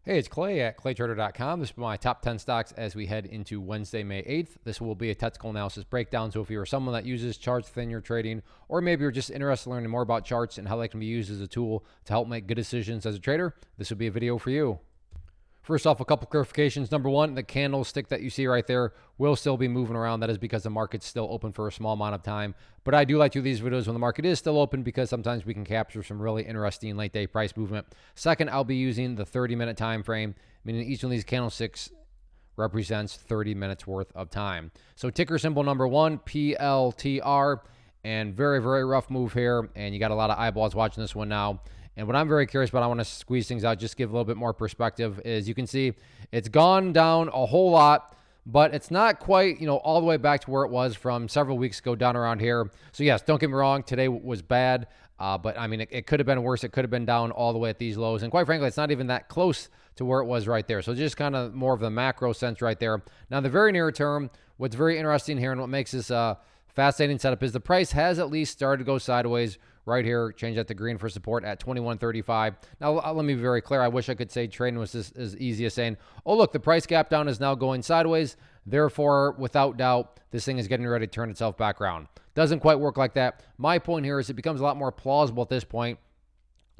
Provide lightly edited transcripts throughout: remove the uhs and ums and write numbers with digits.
Hey, it's Clay at claytrader.com. This is my top 10 stocks as we head into Wednesday, May 8th. This will be a technical analysis breakdown. So if you're someone that uses charts within your trading, or maybe you're just interested in learning more about charts and how they can be used as a tool to help make good decisions as a trader, this will be a video for you. First off, a couple clarifications. Number one, the candlestick that you see right there will still be moving around. That is because the market's still open for a small amount of time. But I do like to do these videos when the market is still open because sometimes we can capture some really interesting late day price movement. Second, I'll be using the 30-minute time frame, meaning each one of these candlesticks represents 30 minutes worth of time. So ticker symbol number one, PLTR, and very, very rough move here. And you got a lot of eyeballs watching this one now. And what I'm very curious about, I want to squeeze things out, just give a little bit more perspective, is you can see it's gone down a whole lot, but it's not quite, all the way back to where it was from several weeks ago down around here. So yes, don't get me wrong, today was bad, but I mean, it could have been worse. It could have been down all the way at these lows. And quite frankly, it's not even that close to where it was right there. So just kind of more of the macro sense right there. Now, the very near term, what's very interesting here and what makes this fascinating setup is the price has at least started to go sideways right here. Change that to green for support at 21.35. Now, let me be very clear. I wish I could say trading was just as easy as saying, oh, look, the price gap down is now going sideways. Therefore, without doubt, this thing is getting ready to turn itself back around. Doesn't quite work like that. My point here is it becomes a lot more plausible at this point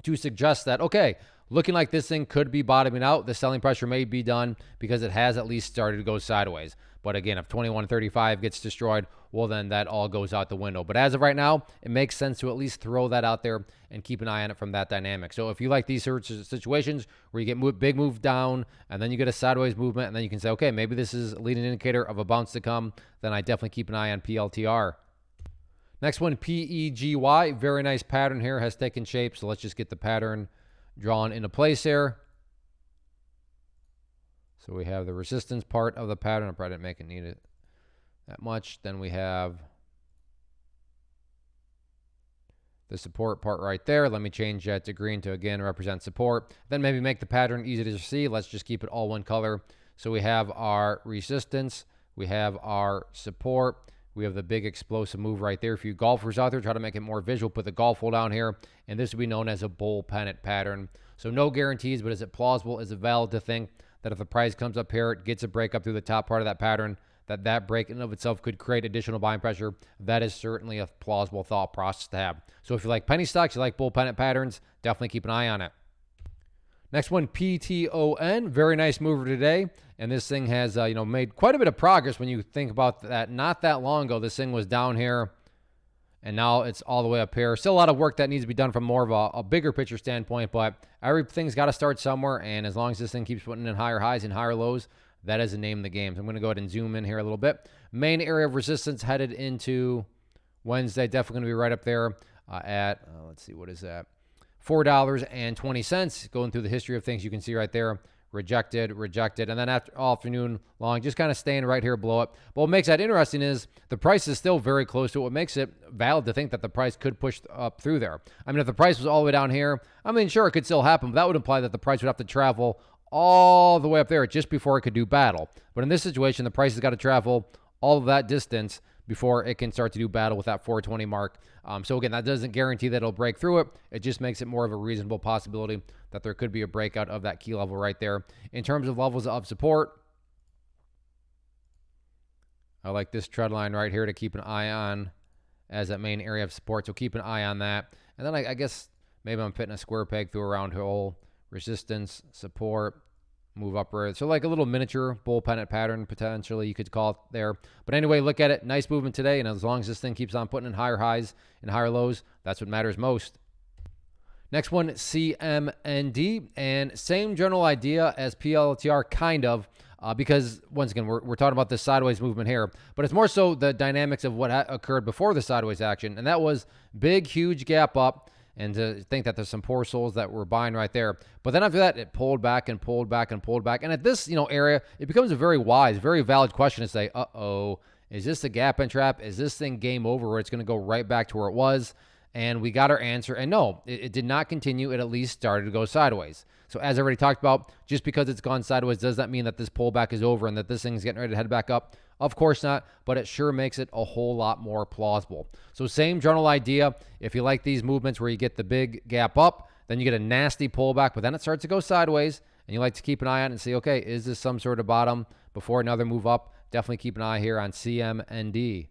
to suggest that, okay, looking like this thing could be bottoming out. The selling pressure may be done because it has at least started to go sideways. But again, if 21.35 gets destroyed, well, then that all goes out the window. But as of right now, it makes sense to at least throw that out there and keep an eye on it from that dynamic. So if you like these situations where you get big move down and then you get a sideways movement and then you can say, okay, maybe this is a leading indicator of a bounce to come, then I definitely keep an eye on PLTR. Next one, PEGY. Very nice pattern here, has taken shape. So let's just get the pattern drawn into place here. So we have the resistance part of the pattern. I probably didn't make it need it that much. Then we have the support part right there. Let me change that to green to, again, represent support. Then maybe make the pattern easy to see. Let's just keep it all one color. So we have our resistance. We have our support. We have the big explosive move right there. If you golfers out there, try to make it more visual, put the golf hole down here, and this would be known as a bull pennant pattern. So no guarantees, but is it plausible? Is it valid to think that if the price comes up here, it gets a break up through the top part of that pattern, that break in and of itself could create additional buying pressure? That is certainly a plausible thought process to have. So if you like penny stocks, you like bull pennant patterns, definitely keep an eye on it. Next one, PTON. Very nice mover today. And this thing has, made quite a bit of progress when you think about that. Not that long ago, this thing was down here, and now it's all the way up here. Still a lot of work that needs to be done from more of a bigger picture standpoint, but everything's got to start somewhere. And as long as this thing keeps putting in higher highs and higher lows, that is the name of the game. So I'm going to go ahead and zoom in here a little bit. Main area of resistance headed into Wednesday, definitely going to be right up there at, let's see, what is that? $4.20. Going through the history of things, you can see right there, rejected, and then after all afternoon long, just kind of staying right here below it. But what makes that interesting is the price is still very close to it. What makes it valid to think that the price could push up through there. I mean, if the price was all the way down here, I mean, sure, it could still happen, but that would imply that the price would have to travel all the way up there just before it could do battle. But in this situation, the price has got to travel all of that distance before it can start to do battle with that 420 mark. So again, that doesn't guarantee that it'll break through it. It just makes it more of a reasonable possibility that there could be a breakout of that key level right there. In terms of levels of support, I like this trend line right here to keep an eye on as that main area of support. So keep an eye on that. And then I guess maybe I'm fitting a square peg through a round hole. Resistance, support, move upward. So like a little miniature bull pennant pattern, potentially you could call it there. But anyway, look at it. Nice movement today. And as long as this thing keeps on putting in higher highs and higher lows, that's what matters most. Next one, CMND. And same general idea as PLTR, kind of, because once again, we're talking about this sideways movement here. But it's more so the dynamics of what occurred before the sideways action. And that was big, huge gap up. And to think that there's some poor souls that were buying right there. But then after that, it pulled back and pulled back and pulled back. And at this, area, it becomes a very wise, very valid question to say, uh-oh, is this a gap and trap? Is this thing game over where it's going to go right back to where it was? And we got our answer. And no, it did not continue. It at least started to go sideways. So as I already talked about, just because it's gone sideways, does that mean that this pullback is over and that this thing's getting ready to head back up? Of course not, but it sure makes it a whole lot more plausible. So same general idea. If you like these movements where you get the big gap up, then you get a nasty pullback, but then it starts to go sideways, and you like to keep an eye on it and see, okay, is this some sort of bottom before another move up? Definitely keep an eye here on CMND.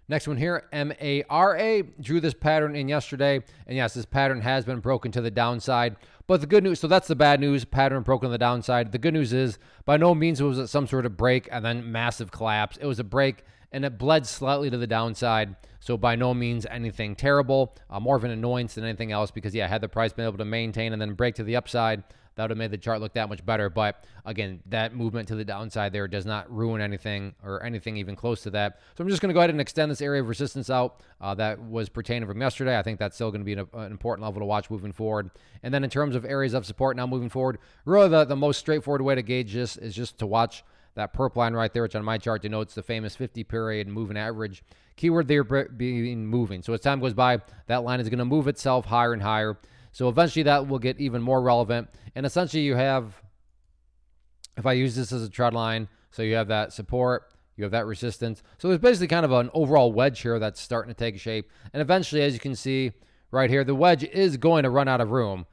Next one here, MARA, drew this pattern in yesterday. And yes, this pattern has been broken to the downside. But the good news, so that's the bad news, pattern broken to the downside. The good news is, by no means was it some sort of break and then massive collapse. It was a break and it bled slightly to the downside. So by no means anything terrible, more of an annoyance than anything else because, yeah, had the price been able to maintain and then break to the upside, that would have made the chart look that much better. But again, that movement to the downside there does not ruin anything or anything even close to that. So I'm just going to go ahead and extend this area of resistance out that was pertaining from yesterday. I think that's still going to be an important level to watch moving forward. And then in terms of areas of support now moving forward, really the most straightforward way to gauge this is just to watch that purple line right there, which on my chart denotes the famous 50-period moving average. Keyword there being moving. So as time goes by, that line is going to move itself higher and higher. So eventually that will get even more relevant. And essentially you have, if I use this as a trend line, so you have that support, you have that resistance. So there's basically kind of an overall wedge here that's starting to take shape. And eventually, as you can see right here, the wedge is going to run out of room.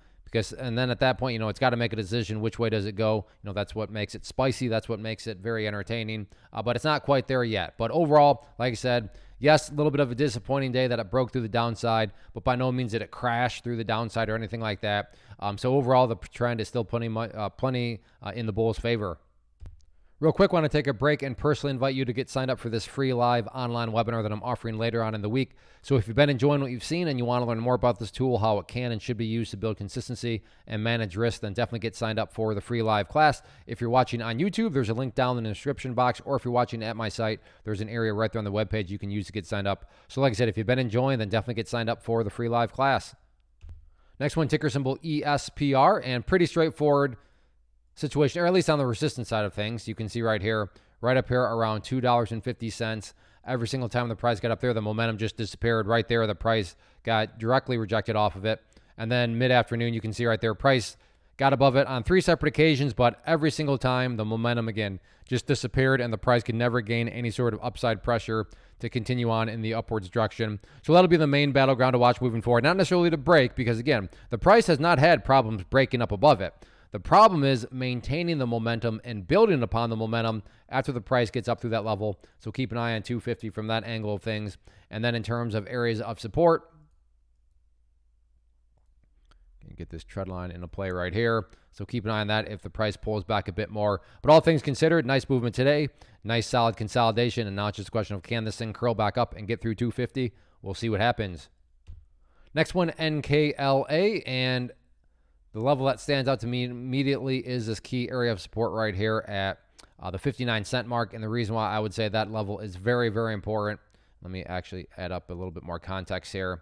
And then at that point, it's got to make a decision. Which way does it go? That's what makes it spicy. That's what makes it very entertaining. But it's not quite there yet. But overall, like I said, yes, a little bit of a disappointing day that it broke through the downside, but by no means did it crash through the downside or anything like that. So overall, the trend is still plenty in the bull's favor. Real quick, want to take a break and personally invite you to get signed up for this free live online webinar that I'm offering later on in the week. So if you've been enjoying what you've seen and you want to learn more about this tool, how it can and should be used to build consistency and manage risk, then definitely get signed up for the free live class. If you're watching on YouTube, there's a link down in the description box, or if you're watching at my site, there's an area right there on the webpage you can use to get signed up. So like I said, if you've been enjoying, then definitely get signed up for the free live class. Next one, ticker symbol ESPR, and pretty straightforward situation, or at least on the resistance side of things. You can see right here, right up here around $2.50. Every single time the price got up there, the momentum just disappeared right there. The price got directly rejected off of it. And then mid-afternoon, you can see right there, price got above it on 3 separate occasions, but every single time the momentum again just disappeared and the price could never gain any sort of upside pressure to continue on in the upwards direction. So that'll be the main battleground to watch moving forward. Not necessarily to break, because again, the price has not had problems breaking up above it. The problem is maintaining the momentum and building upon the momentum after the price gets up through that level. So keep an eye on 250 from that angle of things. And then in terms of areas of support, you can get this trend line into play right here. So keep an eye on that if the price pulls back a bit more. But all things considered, nice movement today. Nice solid consolidation. And now it's just a question of, can this thing curl back up and get through 250? We'll see what happens. Next one, NKLA, and the level that stands out to me immediately is this key area of support right here at the 59-cent mark. And the reason why I would say that level is very, very important. Let me actually add up a little bit more context here.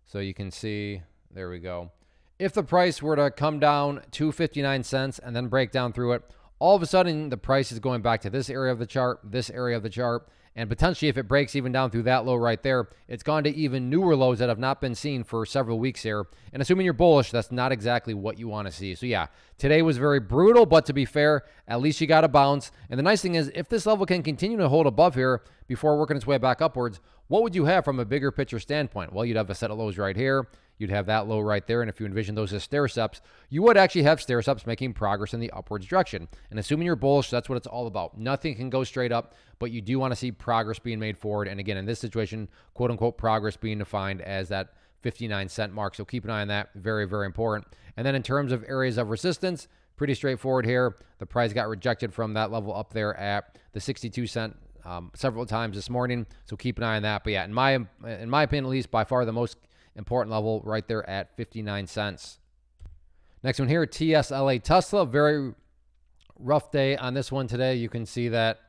So you can see, there we go. If the price were to come down to 59 cents and then break down through it, all of a sudden the price is going back to this area of the chart, and potentially if it breaks even down through that low right there, it's gone to even newer lows that have not been seen for several weeks here. And assuming you're bullish, that's not exactly what you want to see. So yeah, today was very brutal, but to be fair, at least you got a bounce. And the nice thing is, if this level can continue to hold above here before working its way back upwards, what would you have from a bigger picture standpoint? Well, you'd have a set of lows right here. You'd have that low right there. And if you envision those as stair-steps, you would actually have stair-steps making progress in the upwards direction. And assuming you're bullish, that's what it's all about. Nothing can go straight up, but you do want to see progress being made forward. And again, in this situation, quote unquote, progress being defined as that 59-cent mark. So keep an eye on that. Very, very important. And then in terms of areas of resistance, pretty straightforward here. The price got rejected from that level up there at the 62-cent several times this morning. So keep an eye on that. But yeah, in my opinion, at least by far the most important level right there at 59 cents. Next one here, TSLA Tesla. Very rough day on this one today. You can see that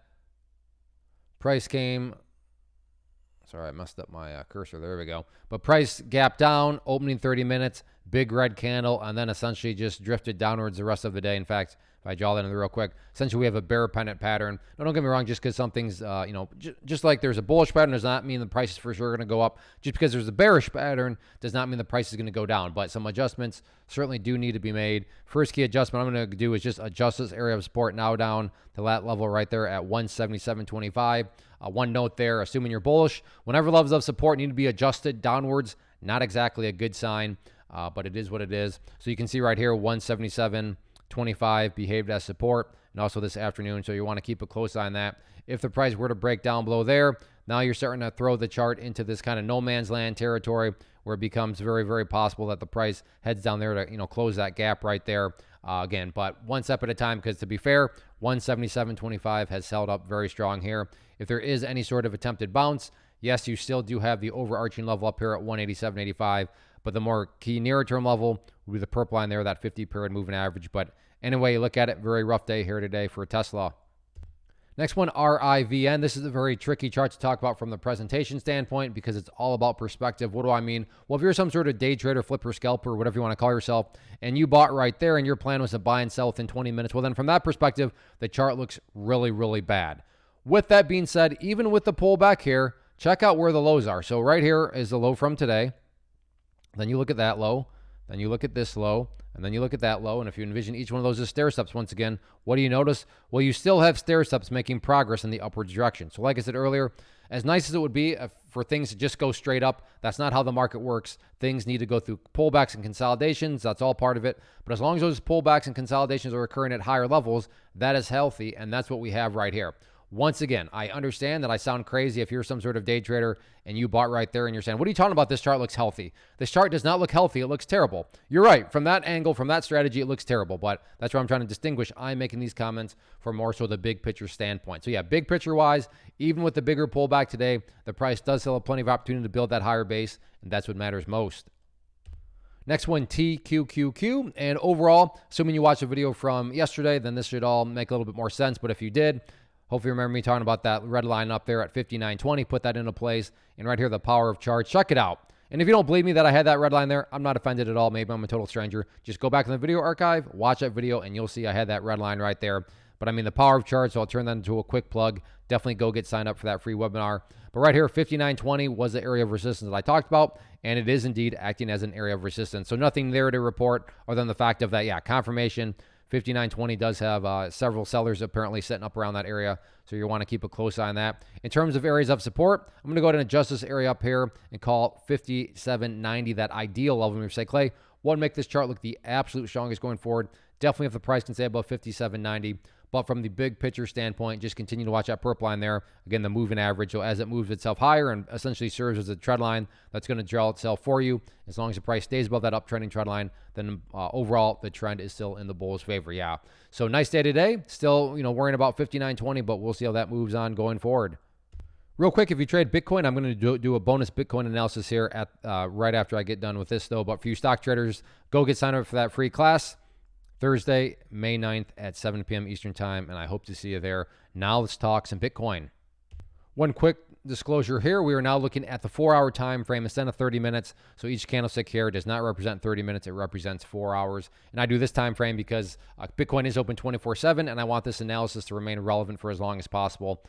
price came, sorry, I messed up my cursor. There we go. But price gap down, opening 30 minutes, big red candle, and then essentially just drifted downwards the rest of the day. In fact, if I draw that in real quick, essentially we have a bear pennant pattern. Now, don't get me wrong, just because something's, just like there's a bullish pattern does not mean the price is for sure going to go up. Just because there's a bearish pattern does not mean the price is going to go down. But some adjustments certainly do need to be made. First key adjustment I'm going to do is just adjust this area of support now down to that level right there at 177.25. One note there, assuming you're bullish, whenever levels of support need to be adjusted downwards, not exactly a good sign. but it is what it is. So you can see right here, 177.25 behaved as support, and also this afternoon. So you want to keep a close eye on that. If the price were to break down below there, now you're starting to throw the chart into this kind of no man's land territory where it becomes very, very possible that the price heads down there to, close that gap right there. Again, but one step at a time, because to be fair, 177.25 has held up very strong here. If there is any sort of attempted bounce, yes, you still do have the overarching level up here at 187.85, but the more key nearer term level would be the purple line there, that 50-period moving average. But anyway, you look at it, very rough day here today for Tesla. Next one, RIVN. This is a very tricky chart to talk about from the presentation standpoint because it's all about perspective. What do I mean? Well, if you're some sort of day trader, flipper, scalper, whatever you want to call yourself, and you bought right there and your plan was to buy and sell within 20 minutes, well, then from that perspective, the chart looks really, really bad. With that being said, even with the pullback here, check out where the lows are. So right here is the low from today. Then you look at that low. Then you look at this low. And then you look at that low, and if you envision each one of those as stair steps, once again, what do you notice? Well, you still have stair steps making progress in the upwards direction. So like I said earlier, as nice as it would be for things to just go straight up, that's not how the market works. Things need to go through pullbacks and consolidations. That's all part of it. But as long as those pullbacks and consolidations are occurring at higher levels, that is healthy, and that's what we have right here. Once again, I understand that I sound crazy if you're some sort of day trader and you bought right there and you're saying, what are you talking about? This chart looks healthy. This chart does not look healthy. It looks terrible. You're right. From that angle, from that strategy, it looks terrible. But that's where I'm trying to distinguish. I'm making these comments from more so the big picture standpoint. So yeah, big picture wise, even with the bigger pullback today, the price does still have plenty of opportunity to build that higher base. And that's what matters most. Next one, TQQQ. And overall, assuming you watched the video from yesterday, then this should all make a little bit more sense. But if you did, hopefully you remember me talking about that red line up there at 59.20. Put that into place. And right here, the power of charts. Check it out. And if you don't believe me that I had that red line there, I'm not offended at all. Maybe I'm a total stranger. Just go back in the video archive, watch that video, and you'll see I had that red line right there. But I mean, the power of charts, so I'll turn that into a quick plug. Definitely go get signed up for that free webinar. But right here, 59.20 was the area of resistance that I talked about, and it is indeed acting as an area of resistance. So nothing there to report other than the fact of that, yeah, confirmation. 59.20 does have several sellers apparently setting up around that area, so you want to keep a close eye on that. In terms of areas of support, I'm going to go ahead and adjust this area up here and call 57.90 that ideal level. And you say, Clay, what would make this chart look the absolute strongest going forward? Definitely if the price can stay above 57.90. But from the big picture standpoint, just continue to watch that purple line there. Again, the moving average. So as it moves itself higher and essentially serves as a trend line, that's going to draw itself for you. As long as the price stays above that uptrending trend line, then overall the trend is still in the bull's favor. Yeah. So nice day today. Still, worrying about 59.20, but we'll see how that moves on going forward. Real quick, if you trade Bitcoin, I'm going to do a bonus Bitcoin analysis here at right after I get done with this though. But for you stock traders, go get signed up for that free class. Thursday, May 9th at 7 p.m. Eastern Time, and I hope to see you there. Now let's talk some Bitcoin. One quick disclosure here. We are now looking at the 4-hour time frame instead of 30 minutes. So each candlestick here does not represent 30 minutes. It represents 4 hours. And I do this time frame because Bitcoin is open 24/7, and I want this analysis to remain relevant for as long as possible.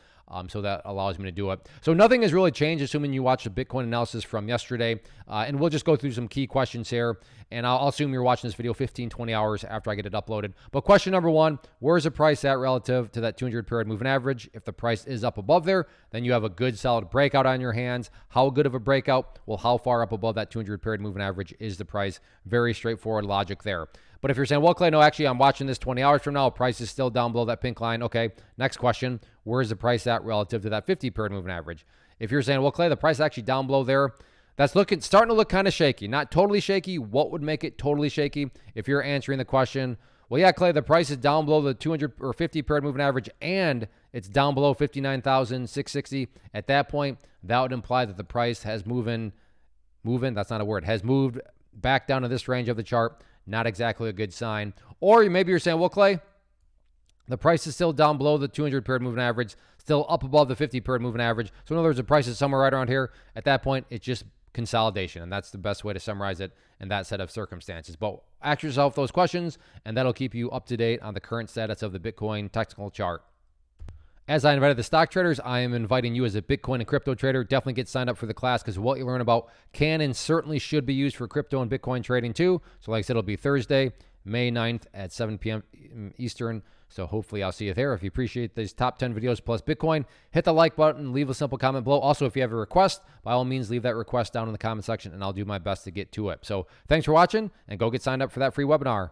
So that allows me to do it. So nothing has really changed, assuming you watched the Bitcoin analysis from yesterday. And we'll just go through some key questions here. And I'll assume you're watching this video 15, 20 hours after I get it uploaded. But question number one, where's the price at relative to that 200-period moving average? If the price is up above there, then you have a good solid breakout on your hands. How good of a breakout? Well, how far up above that 200-period moving average is the price? Very straightforward logic there. But if you're saying, well, Clay, no, actually, I'm watching this 20 hours from now. Price is still down below that pink line. Okay, next question. Where's the price at relative to that 50-period moving average? If you're saying, well, Clay, the price is actually down below there, that's starting to look kind of shaky. Not totally shaky. What would make it totally shaky? If you're answering the question, well, yeah, Clay, the price is down below the 200 or 50-period moving average, and it's down below 59,660. At that point, that would imply that the price has that's not a word, has moved back down to this range of the chart. Not exactly a good sign. Or maybe you're saying, well, Clay, the price is still down below the 200-period moving average, still up above the 50-period moving average. So in other words, the price is somewhere right around here. At that point, it's just consolidation, and that's the best way to summarize it in that set of circumstances. But ask yourself those questions, and that'll keep you up to date on the current status of the Bitcoin technical chart. As I invited the stock traders, I am inviting you as a Bitcoin and crypto trader. Definitely get signed up for the class because what you learn about can and certainly should be used for crypto and Bitcoin trading too. So like I said, it'll be Thursday, May 9th at 7 p.m. Eastern. So hopefully I'll see you there. If you appreciate these top 10 videos plus Bitcoin, hit the like button, leave a simple comment below. Also, if you have a request, by all means, leave that request down in the comment section and I'll do my best to get to it. So thanks for watching and go get signed up for that free webinar.